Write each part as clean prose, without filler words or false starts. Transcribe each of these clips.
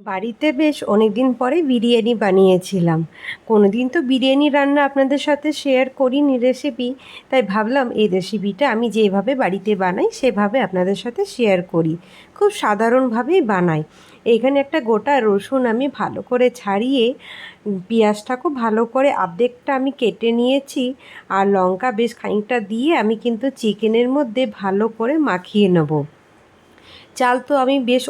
বাড়িতে বেশ অনেক দিন পরে বিরিয়ানি বানিয়েছিলাম। কোনো দিন তো বিরিয়ানি রান্না আপনাদের সাথে শেয়ার করিনি রেসিপি, তাই ভাবলাম এই রেসিপিটা আমি যেভাবে বাড়িতে বানাই সেভাবে আপনাদের সাথে শেয়ার করি। খুব সাধারণভাবেই বানাই। এখানে একটা গোটা রসুন আমি ভালো করে ছাড়িয়ে পেঁয়াজটা খুব ভালো করে অর্ধেকটা আমি কেটে নিয়েছি, আর লঙ্কা বেশ খানিকটা দিয়ে আমি কিন্তু চিকেনের মধ্যে ভালো করে মাখিয়ে নেব। চাল তো আমি বেশ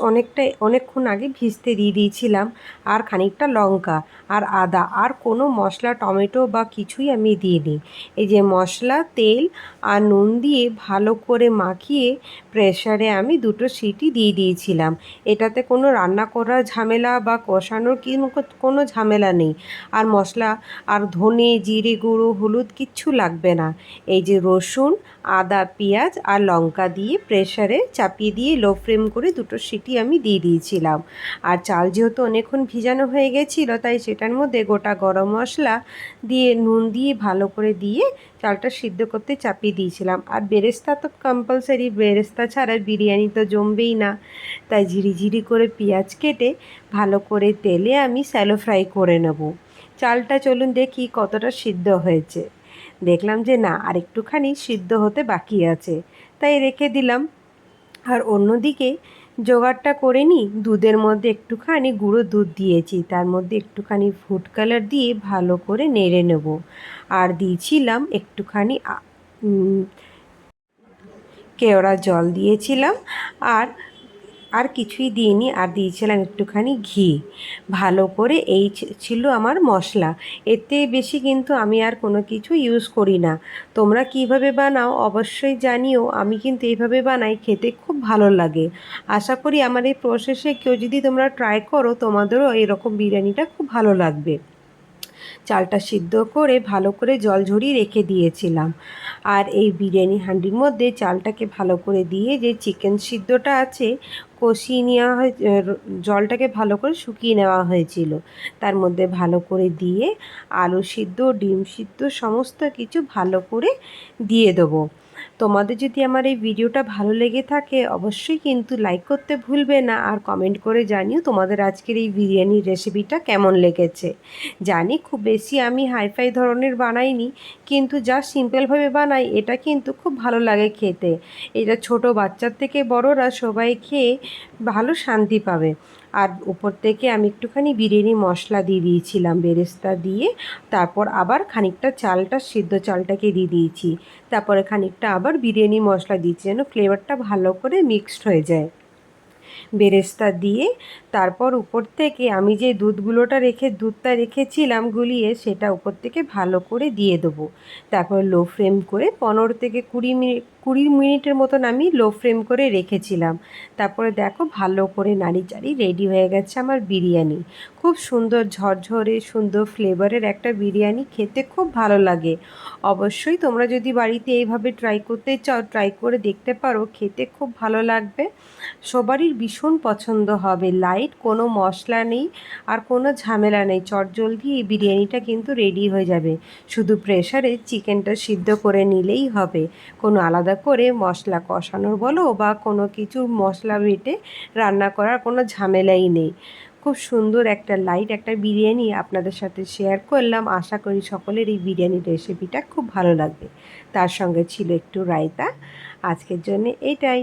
অনেকক্ষণ আগে ভিজতে দিয়ে দিয়েছিলাম, আর খানিকটা লঙ্কা আর আদা, আর কোনো মশলা টমেটো বা কিছুই আমি দিইনি। এই যে মশলা, তেল আর নুন দিয়ে ভালো করে মাখিয়ে প্রেসারে আমি 2টো সিটি দিয়ে দিয়েছিলাম। এটাতে কোনো রান্না করার ঝামেলা বা কষানোর কোনো ঝামেলা নেই। আর মশলা আর ধনে, জিরে গুঁড়ো, হলুদ কিচ্ছু লাগবে না। এই যে রসুন, আদা, পেঁয়াজ আর লঙ্কা দিয়ে প্রেসারে চাপিয়ে দিয়ে লো ফ্লেম করে 2টো সিটি আমি দিয়ে দিয়েছিলাম। আর চাল যেহেতু অনেকক্ষণ ভিজানো হয়ে গেছিলো, তাই সেটার মধ্যে গোটা গরম মশলা দিয়ে নুন দিয়ে ভালো করে দিয়ে চালটা সিদ্ধ করতে চাপিয়ে দিয়েছিলাম। আর বেরেস্তা তো কম্পালসারি, বেরেস্তা ছাড়া বিরিয়ানি তো জমবেই না। তাই ঝিরিঝিরি করে পেঁয়াজ কেটে ভালো করে তেলে আমি স্যালো ফ্রাই করে নেব। চালটা চলুন দেখি কতটা সিদ্ধ হয়েছে। দেখলাম যে না, আর একটুখানি সিদ্ধ হতে বাকি আছে, তাই রেখে দিলাম। আর অন্যদিকে জোগাড়টা করে নিই। দুধের মধ্যে একটুখানি গুঁড়ো দুধ দিয়েছি, তার মধ্যে একটুখানি ফুড কালার দিয়ে ভালো করে নেড়ে নেব। আর দিয়েছিলাম একটুখানি কেওড়া জল দিয়েছিলাম। আর আর কিছুই দিইনি, আর দিয়েছিলাম একটুখানি ঘি। ভালো করে এই ছিল আমার মশলা। এতে বেশি কিন্তু আমি আর কোনো কিছু ইউজ করি না। তোমরা কিভাবে বানাও অবশ্যই জানিও। আমি কিন্তু এইভাবে বানাই, খেতে খুব ভালো লাগে। আশা করি আমার এই প্রসেসে কেউ যদি তোমরা ট্রাই করো, তোমাদেরও এরকম বিরিয়ানিটা খুব ভালো লাগবে। চালটা সিদ্ধ করে ভালো করে জল ঝরিয়ে রেখে দিয়েছিলাম। আর এই বিরিয়ানি হাঁড়ির মধ্যে চালটাকে ভালো করে দিয়ে যে চিকেন সিদ্ধটা আছে কষিয়ে নেওয়া হয়, জলটাকে ভালো করে শুকিয়ে নেওয়া হয়েছিল, তার মধ্যে ভালো করে দিয়ে আলু সিদ্ধ, ডিম সিদ্ধ সমস্ত কিছু ভালো করে দিয়ে দেবো। তোমাদের যদি আমার এই ভিডিওটা ভালো লেগে থাকে অবশ্যই কিন্তু লাইক করতে ভুলবে না, আর কমেন্ট করে জানিও তোমাদের আজকের এই বিরিয়ানির রেসিপিটা কেমন লেগেছে। জানি খুব বেশি আমি হাইফাই ধরনের বানাইনি, কিন্তু যা সিম্পলভাবে বানাই এটা কিন্তু খুব ভালো লাগে খেতে। এটা ছোট বাচ্চার থেকে বড়রা সবাই খেয়ে ভালো শান্তি পাবে। আর উপর থেকে আমি একটুখানি বিরিয়ানি মশলা দিয়ে দিয়েছিলাম বেরেস্তা দিয়ে। তারপর আবার খানিকটা চালটা, সিদ্ধ চালটাকে দিয়ে দিয়েছি। তারপরে খানিকটা আবার বিরিয়ানি মশলা দিয়েছি, যেন ফ্লেভারটা ভালো করে মিক্সড হয়ে যায় বেরেস্তা দিয়ে। তারপর উপর থেকে আমি যে দুধটা রেখেছিলাম গুলিয়ে, সেটা উপর থেকে ভালো করে দিয়ে দেবো। তারপর লো ফ্লেম করে 15 থেকে 20 মিনিটের মতন আমি লো ফ্লেম করে রেখেছিলাম। তারপরে দেখো ভালো করে নাড়িচাড়ি রেডি হয়ে গেছে আমার বিরিয়ানি। খুব সুন্দর ঝরঝরে সুন্দর ফ্লেভারের একটা বিরিয়ানি, খেতে খুব ভালো লাগে। অবশ্যই তোমরা যদি বাড়িতে এইভাবে ট্রাই করতে চাও, ট্রাই করে দেখতে পারো, খেতে খুব ভালো লাগবে। সবারই ভীষণ পছন্দ হবে। লাইট, কোনো মশলা নেই আর কোনো ঝামেলা নেই, চটজলদি এই বিরিয়ানিটা কিন্তু রেডি হয়ে যাবে। শুধু প্রেসারে চিকেনটা সিদ্ধ করে নিলেই হবে। কোনো আলাদা করে মশলা কষানোর বলো বা কোনো কিছু মশলা বেটে রান্না করার কোনো ঝামেলাই নেই। খুব সুন্দর একটা লাইট একটা বিরিয়ানি আপনাদের সাথে শেয়ার করলাম। আশা করি সকলের এই বিরিয়ানির রেসিপিটা খুব ভালো লাগবে। তার সঙ্গে ছিল একটু রায়তা। আজকের জন্য এইটাই।